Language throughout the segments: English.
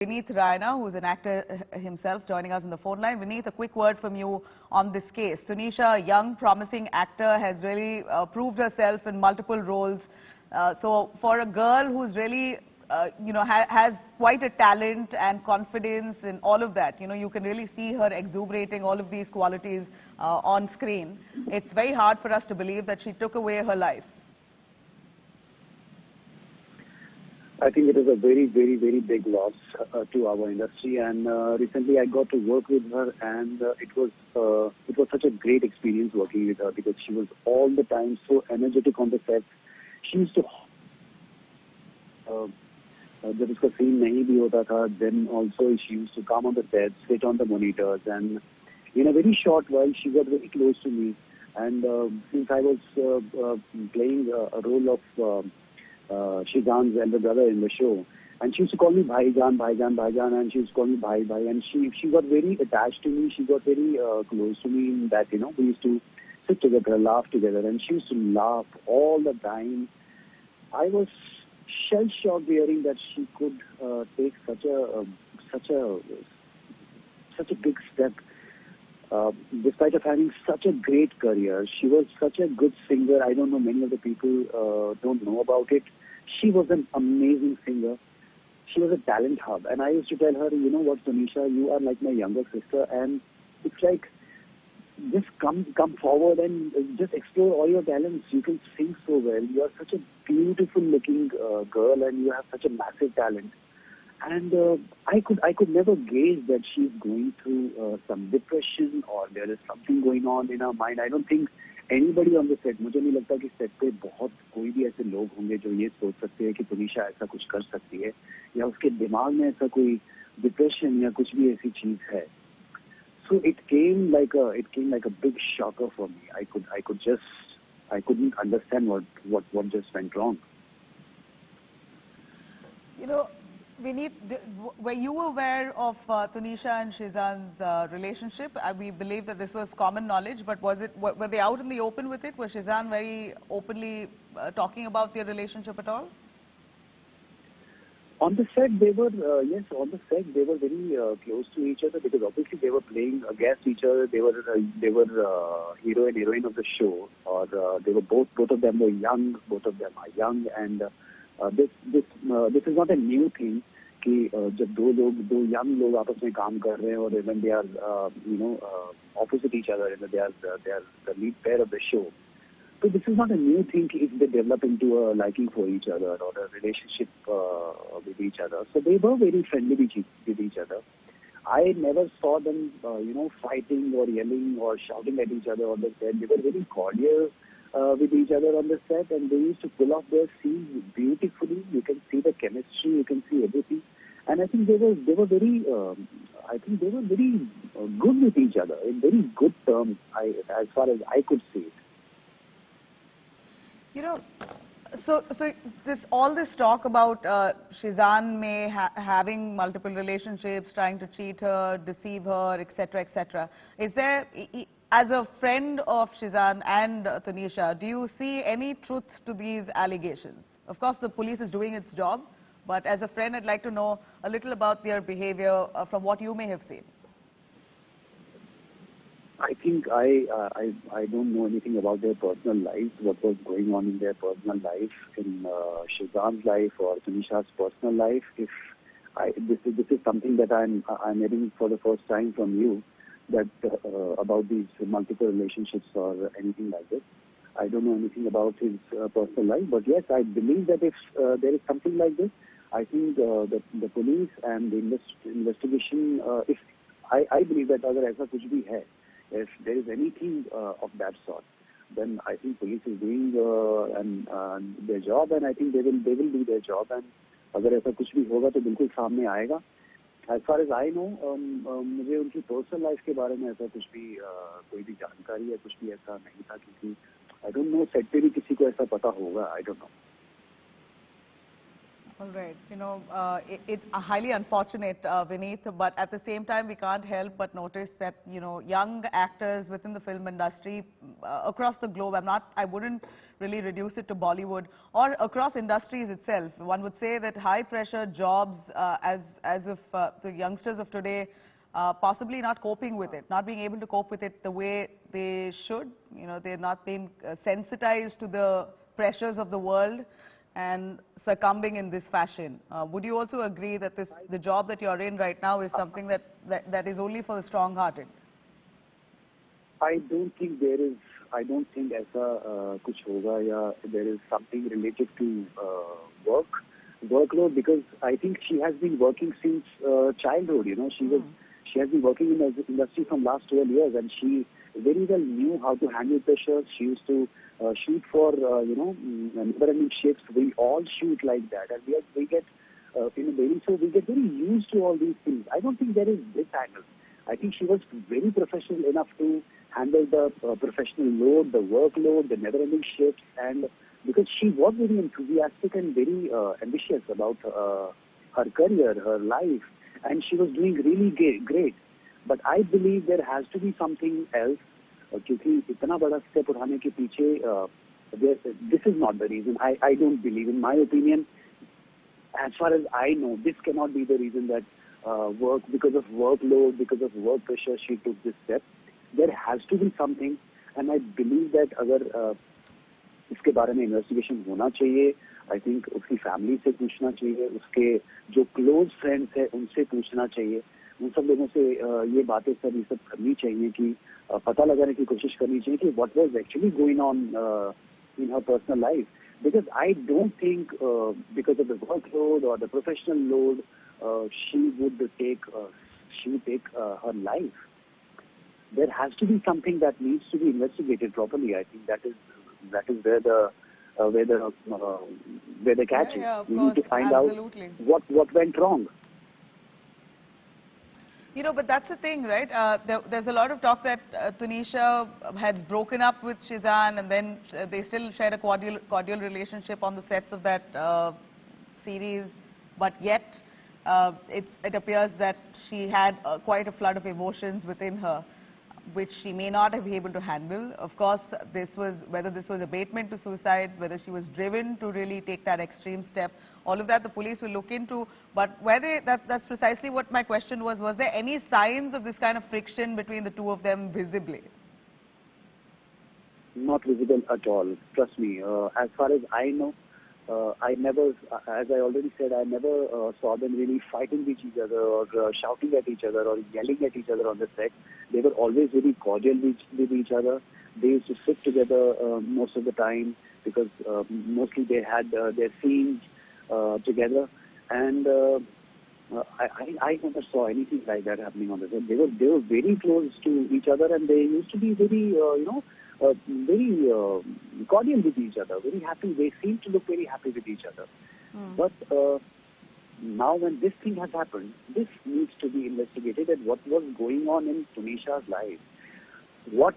Vineet, who's an actor himself, joining us on the phone line. Vineet, a quick word from you on this case. Tunisha, a young, promising actor, has really proved herself in multiple roles. So for a girl who's really, has quite a talent and confidence in all of that, you can really see her exuberating all of these qualities on screen. It's very hard for us to believe that she took away her life. I think it is a very, very, very big loss to our industry. And recently, I got to work with her, and it was such a great experience working with her because she was all the time so energetic on the set. She used to जब उसका scene नहीं भी होता था, then also she used to come on the set, sit on the monitors, and in a very short while, she got very close to me. And since I was playing a role of Sheezan's elder brother in the show, and she used to call me Bhaijan, Bhaijan, Bhaijan, and she used to call me Bhai, Bhai, and she got very attached to me. She got very close to me in that, we used to sit together, laugh together, and she used to laugh all the time. I was shell-shocked hearing that she could take such a big step. Despite of having such a great career, she was such a good singer. I don't know, many of the people don't know about it. She was an amazing singer. She was a talent hub. And I used to tell her, you know what, Tunisha, you are like my younger sister. And it's like, just come forward and just explore all your talents. You can sing so well. You are such a beautiful looking girl, and you have such a massive talent. And I could never gauge that she's going through some depression or there is something going on in her mind. I don't think anybody on the set, मुझे नहीं लगता कि set पे बहुत कोई भी ऐसे लोग होंगे जो ये सोच सकते हैं कि तुनिशा ऐसा कुछ कर सकती है या उसके दिमाग में ऐसा कोई डिप्रेशन या कुछ भी ऐसी चीज है. So it came like a big shocker for me. I couldn't understand what just went wrong. Vineet, were you aware of Tunisha and Sheezan's relationship? We believe that this was common knowledge, but were they out in the open with it? Was Sheezan very openly talking about their relationship at all? On the set, they were, yes, on the set, they were very close to each other because obviously they were playing against each other. They were hero and heroine of the show, or they were both of them were young, both of them are young, and this is not a new thing कि जब दो young लोग आपस में काम कर रहे हैं और when they are opposite each other, they are the lead pair of the show. So this is not a new thing if they develop into a liking for each other or a relationship with each other. So they were very friendly with each other. I never saw them, fighting or yelling or shouting at each other on the set. They were very cordial with each other on the set, and they used to pull off their scenes beautifully. You can see the chemistry, you can see everything, and I think they were very good with each other in very good terms. As far as I could see it. So all this talk about Sheezan having multiple relationships, trying to cheat her, deceive her, etc., etc. Is there, as a friend of Sheezan and Tunisha, do you see any truth to these allegations? Of course, the police is doing its job, but as a friend, I'd like to know a little about their behavior from what you may have seen. I think I don't know anything about their personal lives, what was going on in their personal life, in Sheezan's life or Tunisha's personal life. This is something that I'm hearing for the first time from you, that about these multiple relationships or anything like this. I don't know anything about his personal life, but yes, I believe that if there is something like this, I think the police and the investigation. If I believe that अगर ऐसा कुछ भी है, if there is anything of that sort, then I think police is doing their job, and I think they will do their job. And अगर ऐसा कुछ भी होगा तो बिल्कुल सामने आएगा. As far as I know, मुझे उनकी पर्सनल लाइफ के बारे में ऐसा कुछ भी कोई भी जानकारी या कुछ भी ऐसा नहीं था, क्योंकि I don't know, सेट पे भी किसी को ऐसा पता होगा, I don't know. All right. It's highly unfortunate, Vineet, but at the same time, we can't help but notice that, young actors within the film industry across the globe, I wouldn't really reduce it to Bollywood or across industries itself. One would say that high pressure jobs, as if the youngsters of today possibly not coping with it, not being able to cope with it the way they should. They're not being sensitized to the pressures of the world and succumbing in this fashion. Would you also agree that the job that you're in right now is something that is only for the strong-hearted? I don't think there is. I don't think ऐसा कुछ होगा या there is something related to workload, because I think she has been working since childhood. She has been working in the industry from last 12 years, and she very well knew how to handle pressure. She used to shoot for never-ending shifts. We all shoot like that, and we get we get very used to all these things. I don't think there is this angle. I think she was very professional enough to handle the professional load, the workload, the never-ending shifts, and because she was very enthusiastic and very ambitious about her career, her life, and she was doing really great. But I believe there has to be something else. क्योंकि इतना बड़ा step उठाने के पीछे this is not the reason. I don't believe, in my opinion, as far as I know, this cannot be the reason that because of workload, because of work pressure, she took this step. There has to be something, and I believe that अगर इसके बारे में investigation होना चाहिए. I think उसकी family से पूछना चाहिए, उसके जो close friends है उनसे पूछना चाहिए. उन सब लोगों से ये बातें ये सब करनी चाहिए कि पता लगाने की कोशिश करनी चाहिए कि what was actually going on in her personal life. Because I don't think because of the workload or the professional load, she would take her life. There has to be something that needs to be investigated properly. I think that is where the catch is. We need to find absolutely. out what went wrong. But that's the thing, right? There's a lot of talk that Tunisia had broken up with Sheezan, and then they still shared a cordial relationship on the sets of that series. But yet, it appears that she had quite a flood of emotions within her, which she may not have been able to handle. Of course, whether this was abatement to suicide, whether she was driven to really take that extreme step, all of that the police will look into. But that's precisely what my question was. Was there any signs of this kind of friction between the two of them visibly? Not visible at all. Trust me. As far as I know, I never, as I already said, I never saw them really fighting with each other or shouting at each other or yelling at each other on the set. They were always very cordial with each other. They used to sit together most of the time because mostly they had their scenes together. And I never saw anything like that happening on the set. They were very close to each other, and they used to be very, very cordial with each other, very happy. They seem to look very happy with each other. But now when this thing has happened, this needs to be investigated, and what was going on in Tunisha's life. What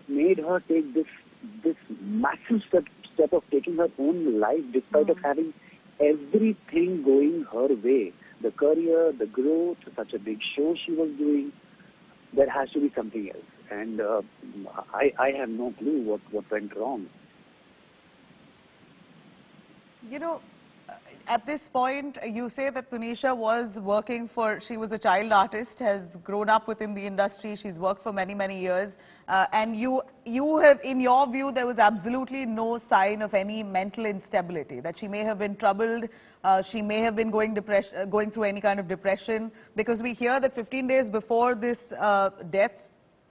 made her take this massive step of taking her own life despite of having everything going her way, the career, the growth, such a big show she was doing. There has to be something else, and I have no clue what went wrong. At this point, you say that Tunisia was working she was a child artist, has grown up within the industry, she's worked for many, many years, and you have, in your view, there was absolutely no sign of any mental instability, that she may have been troubled, she may have been going through any kind of depression, because we hear that 15 days before this death,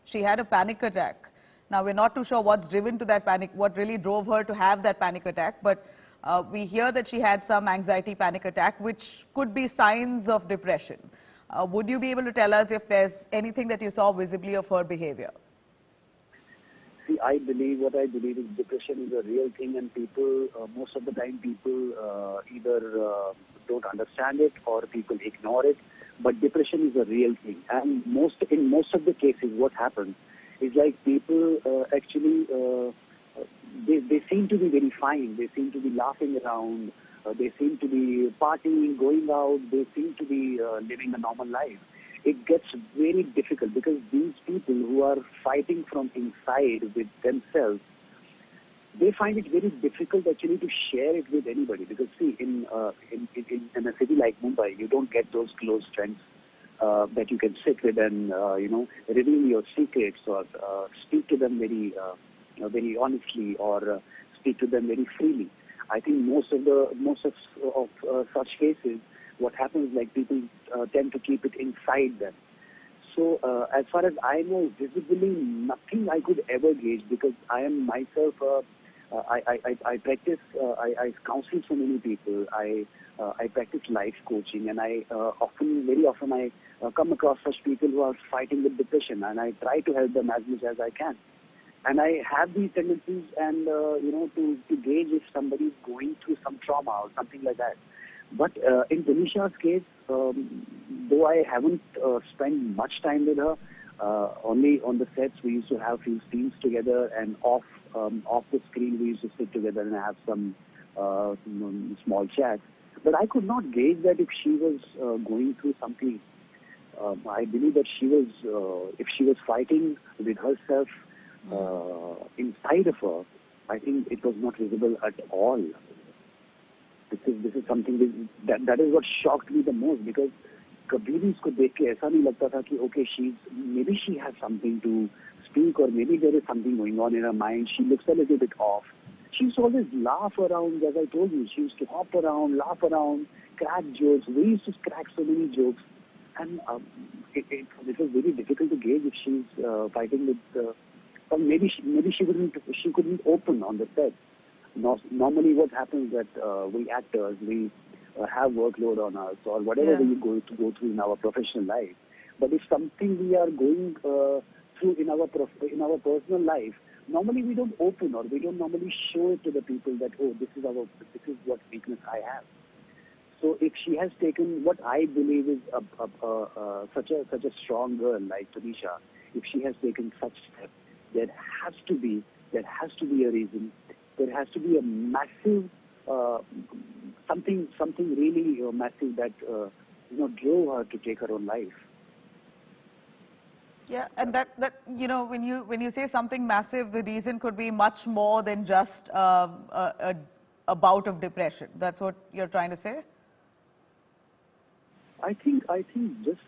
she had a panic attack. Now, we're not too sure what's driven to that panic, what really drove her to have that panic attack, but we hear that she had some anxiety panic attack, which could be signs of depression. Would you be able to tell us if there's anything that you saw visibly of her behavior? See, what I believe is depression is a real thing, and people, most of the time, people either don't understand it or people ignore it. But depression is a real thing, and in most of the cases, what happens is like people actually. They seem to be very fine. They seem to be laughing around. They seem to be partying, going out. They seem to be living a normal life. It gets very difficult because these people who are fighting from inside with themselves, they find it very difficult actually to share it with anybody. Because see, in a city like Mumbai, you don't get those close friends that you can sit with and reveal your secrets or speak to them very honestly or speak to them very freely. I think most of such cases, what happens like people tend to keep it inside them. So as far as I know, visibly nothing I could ever gauge because I am myself. I practice. I counsel so many people. I practice life coaching, and very often I come across such people who are fighting with depression, and I try to help them as much as I can. And I have these tendencies, and to gauge if somebody is going through some trauma or something like that. But in Tunisha's case, though I haven't spent much time with her, only on the sets we used to have few scenes together, and off the screen we used to sit together and have some small chats. But I could not gauge that if she was going through something. I believe that if she was fighting with herself inside of her, I think it was not visible at all. This is something that is what shocked me the most, because कभी भी इसको देख के ऐसा नहीं लगता था कि okay, maybe she has something to speak, or maybe there is something going on in her mind. She looks a little bit off. She used to always laugh around, as I told you. She used to hop around, laugh around, crack jokes. We used to crack so many jokes, and it was very difficult to gauge if she's fighting with. Or maybe she couldn't open on the set. Normally, what happens that we actors, we have workload on us, or whatever we go through in our professional life. But if something we are going through in our personal life, normally we don't open, or we don't normally show it to the people that, oh, this is what weakness I have. So if she has taken what I believe is such a strong girl like Tunisha, if she has taken such steps, there has to be a reason. There has to be a massive something really massive that drove her to take her own life. Yeah, and that when you say something massive, the reason could be much more than just a bout of depression. That's what you're trying to say? I think just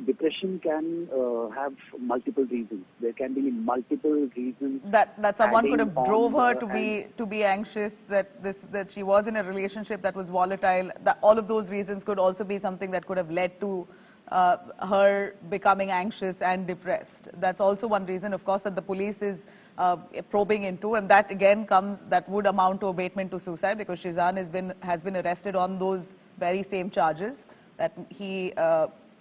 depression can have multiple reasons. There can be multiple reasons that someone could have drove her to be anxious. That she was in a relationship that was volatile. That all of those reasons could also be something that could have led to her becoming anxious and depressed. That's also one reason, of course, that the police is probing into, and that again that would amount to abatement to suicide, because Sheezan has been arrested on those very same charges, that he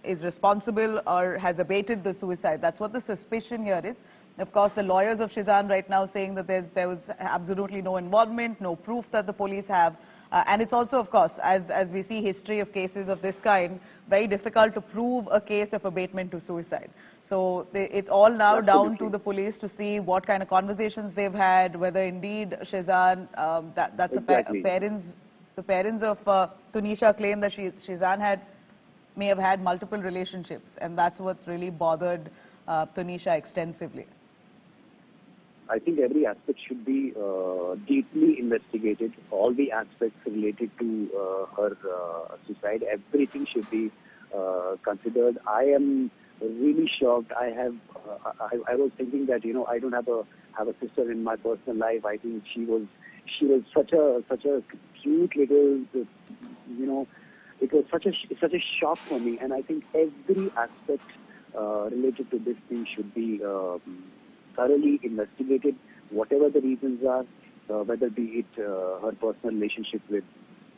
is responsible or has abated the suicide. That's what the suspicion here is. Of course, the lawyers of Sheezan right now saying that there was absolutely no involvement, no proof that the police have. And it's also, of course, as we see history of cases of this kind, very difficult to prove a case of abatement to suicide. So it's all now down to the police to see what kind of conversations they've had, whether indeed Sheezan, the parents of Tunisha claim that Sheezan may have had multiple relationships, and that's what really bothered Tunisha extensively. I think every aspect should be deeply investigated. All the aspects related to her suicide, everything should be considered. I am really shocked. I was thinking that I don't have a sister in my personal life. I think she was such a cute little, it was such a shock for me. And I think every aspect related to this thing should be thoroughly investigated, whatever the reasons are, whether be it her personal relationship with